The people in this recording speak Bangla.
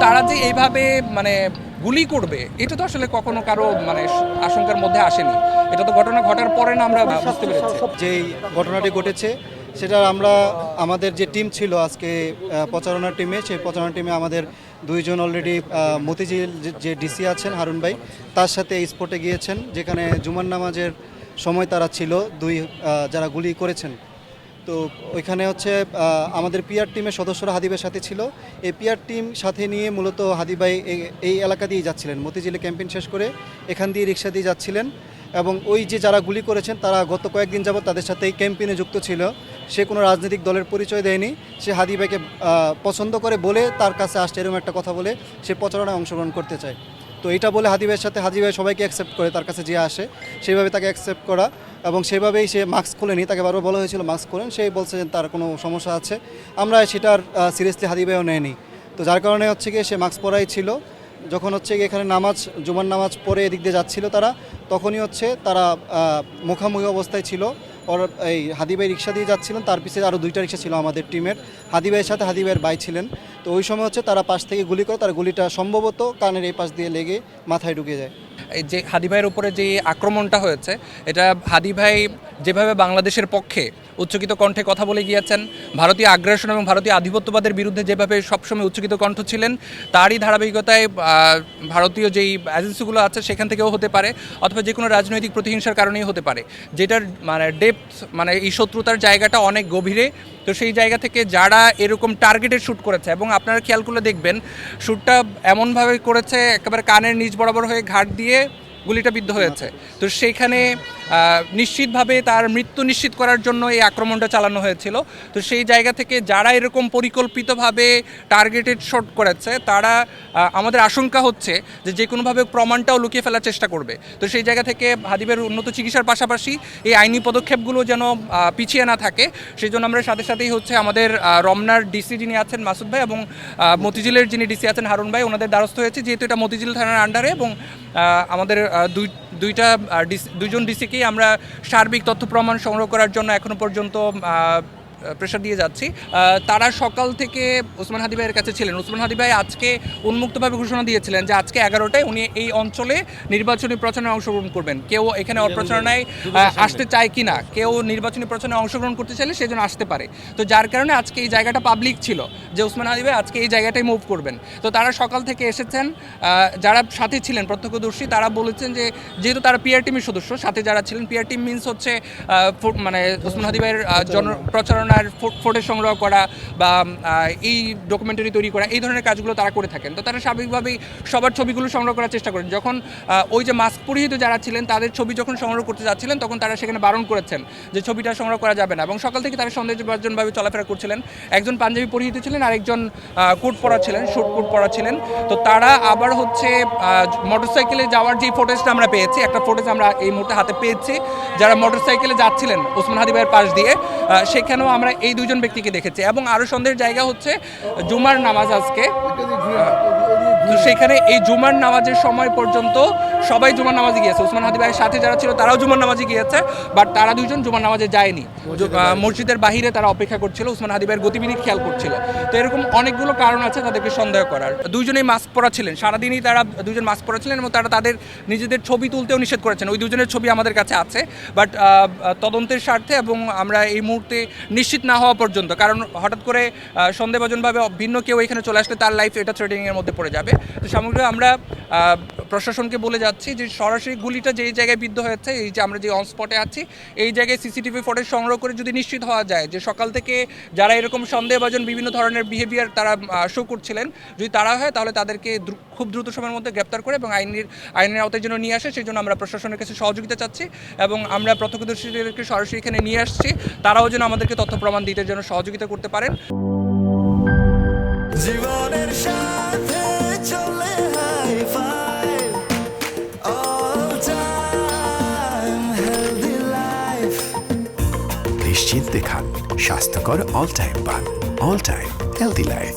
তারা যে এইভাবে মানে গুলি করবে এটা তো আসলে কখনো কারো মানে আশঙ্কার মধ্যে আসেনি। এটা তো ঘটনা ঘটার পরে না আমরা বুঝতে পেরেছি। যেই ঘটনাটি ঘটেছে সেটা আমরা আমাদের যে টিম ছিল আজকে প্রচারণা টিমে, সেই প্রচারণা টিমে আমাদের দুইজন অলরেডি মতিঝিল যে ডিসি আছেন হারুন ভাই, তার সাথে এই স্পটে গিয়েছেন, যেখানে জুমার নামাজের সময় তারা ছিল যারা গুলি করেছেন। তো ওইখানে হচ্ছে আমাদের পিআর টিমের সদস্যরা হাদিবের সাথে ছিল। এই পিআর টিম সাথে নিয়ে মূলত হাদি ভাই এই এলাকা দিয়েই যাচ্ছিলেন, মতিঝিলে ক্যাম্পেইন শেষ করে এখান দিয়ে রিক্সা দিয়ে যাচ্ছিলেন। এবং ওই যে যারা গুলি করেছেন তারা গত কয়েকদিন যাবৎ তাদের সাথে এই ক্যাম্পেইনে যুক্ত ছিল। সে কোনো রাজনৈতিক দলের পরিচয় দেয়নি, সে হাদি ভাইকে পছন্দ করে বলে তার কাছে আসছে, এরকম একটা কথা বলে সে প্রচারণায় অংশগ্রহণ করতে চায়। তো এটা বলে হাদি ভাইয়ের সাথে হাদি ভাই সবাইকে অ্যাকসেপ্ট করে, তার কাছে যে আসে সেইভাবে তাকে অ্যাকসেপ্ট করা, এবং সেভাবেই সে মাস্ক খোলেনি। তাকে বারবার বলা হয়েছিল মাস্ক খোলেন, সেই বলছে যে তার কোনো সমস্যা আছে। আমরা সেটার সিরিয়াসলি হাদি ভাইও নেয়নি। তো যার কারণে হচ্ছে গিয়ে সে মাস্ক পরাই ছিল। যখন হচ্ছে গিয়ে এখানে জুমার নামাজ পড়ে এদিক দিয়ে যাচ্ছিল তারা, তখনই হচ্ছে তারা মুখামুখি অবস্থায় ছিল। ওর এই হাদি ভাই রিক্সা দিয়ে যাচ্ছিলেন, তার পিছিয়ে আরও 2টা রিক্সা ছিল আমাদের টিমের। হাদি ভাইয়ের সাথে হাদি ভাইয়ের ভাই ছিলেন। তো ওই সময় হচ্ছে তারা পাশ থেকে গুলি করে, তার গুলিটা সম্ভবত কানের এই পাশ দিয়ে লেগে মাথায় ঢুকে যায়। এই যে হাদি ভাইয়ের উপরে যে আক্রমণটা হয়েছে, এটা হাদি ভাই যেভাবে বাংলাদেশের পক্ষে উচ্চকিত কণ্ঠে কথা বলে গিয়েছেন, ভারতীয় আগ্রাসন এবং ভারতীয় আধিপত্যবাদের বিরুদ্ধে যেভাবে সবসময় উচ্চকিত কণ্ঠ ছিলেন, তারই ধারাবাহিকতায় ভারতীয় যেই এজেন্সিগুলো আছে সেখান থেকেও হতে পারে, অথবা যে কোনো রাজনৈতিক প্রতিহিংসার কারণেই হতে পারে, যেটার মানে ডেপথ মানে এই শত্রুতার জায়গাটা অনেক গভীরে। তো সেই জায়গা থেকে যারা এরকম টার্গেটেড শ্যুট করেছে, এবং আপনারা খেয়াল করলে দেখবেন শ্যুটটা এমনভাবে করেছে একেবারে কানের নিচ বরাবর হয়ে ঘাট দিয়ে গুলিটা বিদ্ধ হয়েছে। তো সেইখানে নিশ্চিতভাবে তার মৃত্যু নিশ্চিত করার জন্য এই আক্রমণটা চালানো হয়েছিল। তো সেই জায়গা থেকে যারা এরকম পরিকল্পিতভাবে টার্গেটেড শট করেছে, তারা আমাদের আশঙ্কা হচ্ছে যে কোনোভাবে প্রমাণটাও লুকিয়ে ফেলার চেষ্টা করবে। তো সেই জায়গা থেকে হাদিবের উন্নত চিকিৎসার পাশাপাশি এই আইনি পদক্ষেপগুলো যেন পিছিয়ে না থাকে, সেই জন্য আমরা সাথে সাথেই হচ্ছে আমাদের রমনার ডিসি যিনি আছেন মাসুদ ভাই এবং মতিঝিলের যিনি ডিসি আছেন হারুন ভাই, ওনাদের দ্বারস্থ হয়েছে, যেহেতু এটা মতিঝিল থানার আন্ডারে, এবং আমাদের দুইজন ডিসিকেই আমরা সার্বিক তথ্য প্রমাণ সংগ্রহ করার জন্য এখনো পর্যন্ত প্রেশার দিয়ে যাচ্ছি। তারা সকাল থেকে ওসমান হাদি ভাইয়ের কাছে ছিলেন। ওসমান হাদি ভাই আজকে উন্মুক্তভাবে ঘোষণা দিয়েছিলেন যে আজকে 11টায় উনি এই অঞ্চলে নির্বাচনী প্রচারণায় অংশগ্রহণ করবেন। কেউ এখানে প্রচারণায় আসতে চায় কি না, কেউ নির্বাচনী প্রচারণায় অংশগ্রহণ করতে চাইলে সেজন্য আসতে পারে। তো যার কারণে আজকে এই জায়গাটা পাবলিক ছিল যে ওসমান হাদি ভাই আজকে এই জায়গাটাই মুভ করবেন। তো তারা সকাল থেকে এসেছেন। যারা সাথে ছিলেন প্রত্যক্ষদর্শী তারা বলেছেন যে যেহেতু তারা পিআর টিমের সদস্য, সাথে যারা ছিলেন, পিআর টিম মিনস হচ্ছে মানে ওসমান হাদি ভাইয়ের প্রচারণা ফোটেজ সংগ্রহ করা বা এই ডকুমেন্টারি তৈরি করা, এই ধরনের কাজগুলো তারা করে থাকেন। তো তারা স্বাভাবিকভাবেই সবার ছবিগুলো সংগ্রহ করার চেষ্টা করেন। যখন ওই যে মাস্ক পরিহিত যারা ছিলেন তাদের ছবি যখন সংগ্রহ করতে যাচ্ছিলেন, তখন তারা সেখানে বারণ করেছেন যে ছবিটা সংগ্রহ করা যাবে না। এবং সকাল থেকে তারা সন্দেহভাজনভাবে চলাফেরা করছিলেন। একজন পাঞ্জাবি পরিহিত ছিলেন, আরেকজন কোট পরা ছিলেন, শুট কোট পরা ছিলেন। তো তারা আবার হচ্ছে মোটরসাইকেলে যাওয়ার যে ফুটেজটা আমরা পেয়েছি, একটা ফুটেজ আমরা এই মুহূর্তে হাতে পেয়েছি, যারা মোটরসাইকেলে যাচ্ছিলেন ওসমান হাদি ভাইয়ের পাশ দিয়ে, সেখানেও আমরা এই দুজন ব্যক্তিকে দেখেছি। এবং আরও সন্দেহের জায়গা হচ্ছে জুমার নামাজ আজকে, তো সেখানে এই জুমার নামাজের সময় পর্যন্ত সবাই জুমার নামাজে গিয়েছে। ওসমান হাদি ভাইয়ের সাথে যারা ছিল তারাও জুমার নামাজে গিয়েছে, বাট তারা দুজন জুমার নামাজে যায়নি। মসজিদের বাহিরে তারা অপেক্ষা করছিল, ওসমান হাদি ভাইয়ের গতিবিধি খেয়াল করছিল। তো এরকম অনেকগুলো কারণ আছে তাদেরকে সন্দেহ করার। দুইজনেই মাস্ক পরা ছিলেন, সারাদিনই তারা দুজন মাস্ক পরা ছিলেন, এবং তারা তাদের নিজেদের ছবি তুলতেও নিষেধ করেছেন। ওই দুজনের ছবি আমাদের কাছে আছে, বাট তদন্তের স্বার্থে এবং আমরা এই মুহূর্তে নিশ্চিত না হওয়া পর্যন্ত, কারণ হঠাৎ করে সন্দেহভাজনভাবে ভিন্ন কেউ এখানে চলে আসলে তার লাইফ এটা থ্রেটেনিংয়ের মধ্যে পড়ে যাবে। তো সামগ্রিক আমরা প্রশাসনকে বলে যাচ্ছি যে সরাসরি গুলিটা যেই জায়গায় বিদ্ধ হয়েছে, এই যে আমরা যে অন স্পটে আছি, এই জায়গায় সিসিটিভি ফুটেজ সংগ্রহ করে যদি নিশ্চিত হওয়া যায় যে সকাল থেকে যারা এরকম সন্দেহভাজন বিভিন্ন ধরনের বিহেভিয়ার তারা শো করছিলেন, যদি তারা হয় তাহলে তাদেরকে খুব দ্রুত সময়ের মধ্যে গ্রেপ্তার করে এবং আইনের আওতায় যেন নিয়ে আসে, সেই জন্য আমরা প্রশাসনের কাছে সহযোগিতা চাচ্ছি। এবং আমরা প্রত্যক্ষদর্শীদেরকে সরাসরি এখানে নিয়ে আসছি, তারাও যেন আমাদেরকে তথ্য প্রমাণ দিতে যেন সহযোগিতা করতে পারেন। জীবনের সাথে চলে high five all time healthy life. নিশ্চিন্তে খান, স্বাস্থ্যকর অল টাইম পান। All time healthy life.